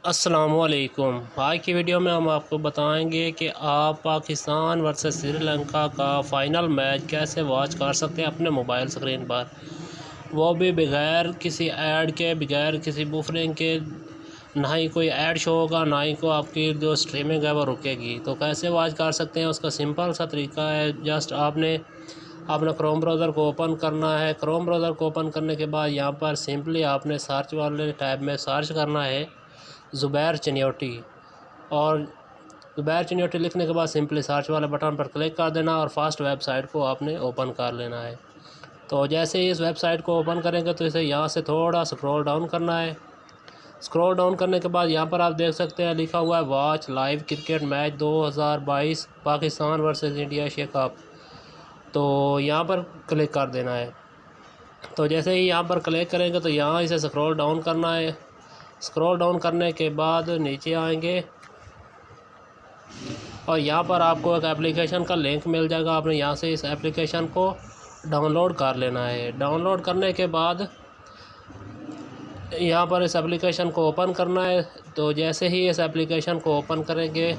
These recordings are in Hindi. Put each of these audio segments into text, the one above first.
अस्सलामुअलैकुम। आज की वीडियो में हम आपको बताएंगे कि आप पाकिस्तान वर्सेस श्रीलंका का फ़ाइनल मैच कैसे वॉच कर सकते हैं अपने मोबाइल स्क्रीन पर, वो भी बगैर किसी ऐड के, बगैर किसी बुफरिंग के। ना ही कोई ऐड शो होगा, ना ही को आपकी जो स्ट्रीमिंग है वो रुकेगी। तो कैसे वॉच कर सकते हैं, उसका सिंपल सा तरीका है। जस्ट आपने अपना क्रोम ब्राउज़र को ओपन करना है। क्रोम ब्राउज़र को ओपन करने के बाद यहाँ पर सिंपली आपने सर्च वाले टैब में सर्च करना है ज़ुबैर चनियोटी, और ज़ुबैर चनियोटी लिखने के बाद सिंपली सर्च वाले बटन पर क्लिक कर देना और फर्स्ट वेबसाइट को आपने ओपन कर लेना है। तो जैसे ही इस वेबसाइट को ओपन करेंगे तो इसे यहाँ से थोड़ा स्क्रॉल डाउन करना है। स्क्रॉल डाउन करने के बाद यहाँ पर आप देख सकते हैं लिखा हुआ है watch live cricket match 2022 Pakistan versus India Asia cup. तो यहाँ पर क्लिक कर देना है। तो जैसे ही यहाँ पर क्लिक करेंगे तो यहाँ इसे स्क्रॉल डाउन करना है। स्क्रॉल डाउन करने के बाद नीचे आएंगे और यहाँ पर आपको एक एप्लीकेशन का लिंक मिल जाएगा। आपने यहाँ से इस एप्लीकेशन को डाउनलोड कर लेना है। डाउनलोड करने के बाद यहाँ पर इस एप्लीकेशन को ओपन करना है। तो जैसे ही इस एप्लीकेशन को ओपन करेंगे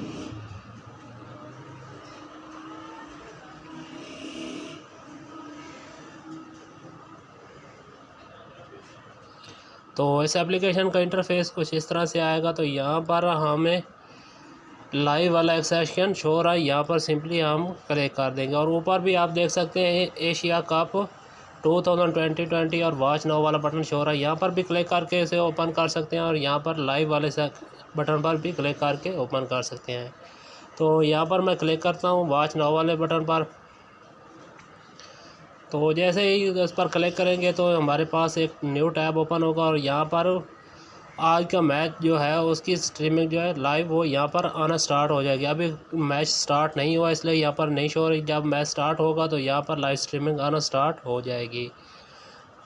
तो इस एप्लीकेशन का इंटरफेस कुछ इस तरह से आएगा। तो यहाँ पर हमें लाइव वाला एक सेक्शन शो हो रहा है, यहाँ पर सिंपली हम क्लिक कर देंगे और ऊपर भी आप देख सकते हैं एशिया कप 2020 और वॉच नाउ वाला बटन शो हो रहा है। यहाँ पर भी क्लिक करके इसे ओपन कर सकते हैं और यहाँ पर लाइव वाले बटन पर भी क्लिक करके ओपन कर सकते हैं। तो यहाँ पर मैं क्लिक करता हूँ वॉच नाउ वाले बटन पर। तो जैसे ही इस पर क्लिक करेंगे तो हमारे पास एक न्यू टैब ओपन होगा और यहाँ पर आज का मैच जो है उसकी स्ट्रीमिंग जो है लाइव वो यहाँ पर आना स्टार्ट हो जाएगी। अभी मैच स्टार्ट नहीं हुआ इसलिए यहाँ पर नहीं शो रही। जब मैच स्टार्ट होगा तो यहाँ पर लाइव स्ट्रीमिंग आना स्टार्ट हो जाएगी।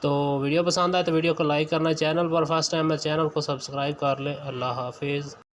तो वीडियो पसंद आए तो वीडियो को लाइक करना, चैनल पर फर्स्ट टाइम है चैनल को सब्सक्राइब कर लें। अल्लाह हाफिज़।